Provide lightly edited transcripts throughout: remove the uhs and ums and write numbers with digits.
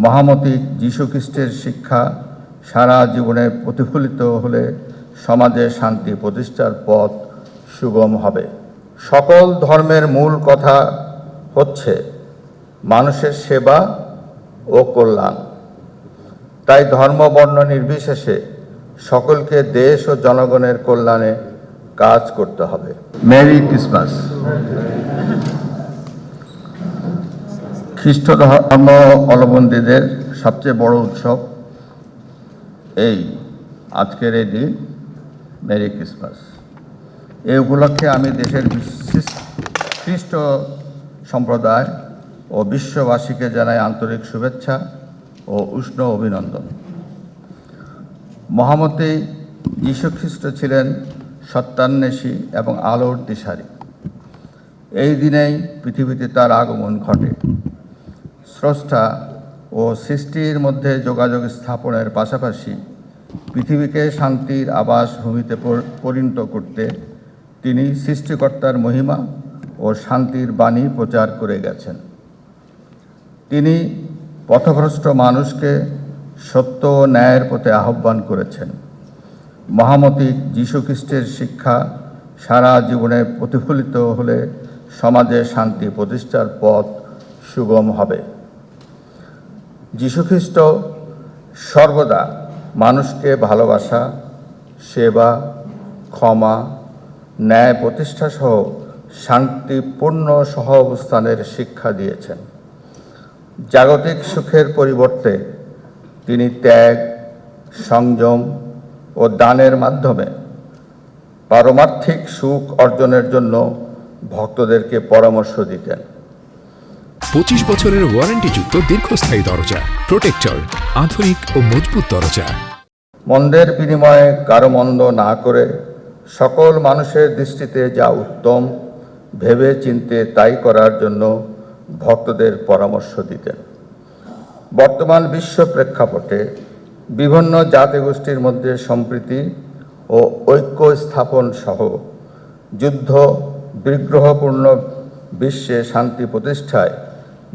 মহামতি যীশুখ্রিস্টের শিক্ষা সারা জীবনে প্রতিফলিত হলে সমাজে শান্তি প্রতিষ্ঠার পথ সুগম হবে। সকল ধর্মের মূল কথা হচ্ছে মানুষের সেবা ও কল্যাণ। তাই ধর্ম বর্ণ নির্বিশেষে সকলকে দেশ ও জনগণের কল্যাণে কাজ করতে হবে। Merry Christmas. খ্রিস্ট ধর্ম অবলম্বীদের সবচেয়ে বড় উৎসব এই আজকের এই দিন, মেরি ক্রিসমাস। এই উপলক্ষে আমি দেশের খ্রিস্ট সম্প্রদায় ও বিশ্ববাসীকে জানাই আন্তরিক শুভেচ্ছা ও উষ্ণ অভিনন্দন। মহামতি যীশুখ্রিস্ট ছিলেন সত্যান্বেষী এবং আলোর দিশারি। এই দিনেই পৃথিবীতে তার আগমন ঘটে। স্রষ্টা ও সৃষ্টির মধ্যে যোগাযোগ স্থাপনের পাশাপাশি পৃথিবীকে শান্তির আবাস ভূমিতে পরিণত করতে তিনি সৃষ্টিকর্তার মহিমা ও শান্তির বাণী প্রচার করে গেছেন। তিনি পথভ্রষ্ট মানুষকে সত্য ও ন্যায়ের পথে আহ্বান করেছেন। মহামতি যীশুখ্রিস্টের শিক্ষা সারা জীবনে প্রতিফলিত হলে সমাজে শান্তি প্রতিষ্ঠার পথ সুগম হবে। যীশুখ্রিস্ট সর্বদা মানুষকে ভালোবাসা, সেবা, ক্ষমা, ন্যায় প্রতিষ্ঠা সহ শান্তিপূর্ণ সহাবস্থানের শিক্ষা দিয়েছেন। জাগতিক সুখের পরিবর্তে তিনি ত্যাগ, সংযম ও দানের মাধ্যমে পারমার্থিক সুখ অর্জনের জন্য ভক্তদেরকে পরামর্শ দিতেন। 25 বছরের ওয়ারেন্টিযুক্ত দীর্ঘস্থায়ী দরজা প্রোটেক্টর, আধুনিক ও মজবুত দরজা। মন্দের বিনিময়ে কারো মন্দ না করে সকল মানুষের দৃষ্টিতে যা উত্তম ভেবে চিনতে তাই করার জন্য ভক্তদের পরামর্শ দিতেন। বর্তমান বিশ্ব প্রেক্ষাপটে বিভিন্ন জাতিগোষ্ঠীর মধ্যে সম্প্রীতি ও ঐক্য স্থাপন সহ যুদ্ধ বিগ্রহপূর্ণ বিশ্বে শান্তি প্রতিষ্ঠায়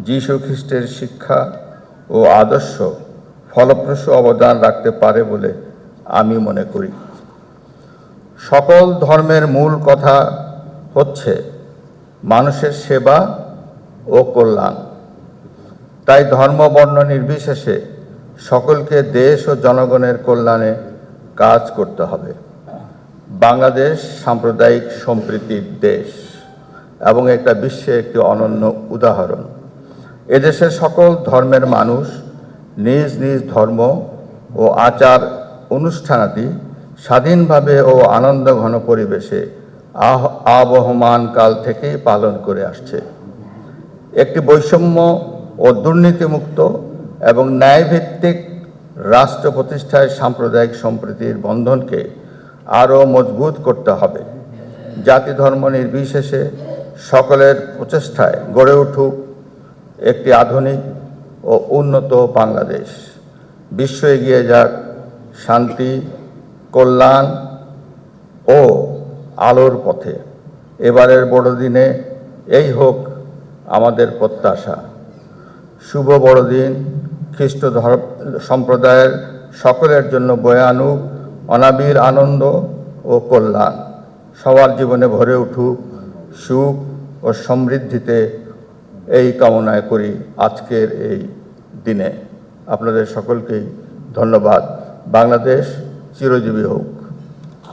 যীশু খ্রিস্টের শিক্ষা ও আদর্শ ফলপ্রসূ অবদান রাখতে পারে বলে আমি মনে করি। সকল ধর্মের মূল কথা হচ্ছে মানুষের সেবা ও কল্যাণ। তাই ধর্ম বর্ণ নির্বিশেষে সকলকে দেশ ও জনগণের কল্যাণে কাজ করতে হবে। বাংলাদেশ সাম্প্রদায়িক সম্প্রীতির দেশ এবং একটা বিশ্বে একটি অনন্য উদাহরণ। এদেশের সকল ধর্মের মানুষ নিজ নিজ ধর্ম ও আচার অনুষ্ঠানাদি স্বাধীনভাবে ও আনন্দঘন পরিবেশে আবহমান কাল থেকেই পালন করে আসছে। একটি বৈষম্য ও দুর্নীতিমুক্ত এবং ন্যায়ভিত্তিক রাষ্ট্র প্রতিষ্ঠায় সাম্প্রদায়িক সম্প্রীতির বন্ধনকে আরও মজবুত করতে হবে। জাতি ধর্ম নির্বিশেষে সকলের প্রচেষ্টায় গড়ে উঠুক একটি আধুনিক ও উন্নত বাংলাদেশ। বিশ্ব এগিয়ে যাক শান্তি, কল্যাণ ও আলোর পথে। এবারের বড়দিনে এই হোক আমাদের প্রত্যাশা। শুভ বড়দিন। খ্রিস্ট সম্প্রদায়ের সকলের জন্য বয়ে আনুক অনাবিল আনন্দ ও কল্যাণ। সবার জীবনে ভরে উঠুক সুখ ও সমৃদ্ধিতে, এই কামনায় করি আজকের এই দিনে। আপনাদের সকলকেই ধন্যবাদ। বাংলাদেশ চিরজীবী হোক।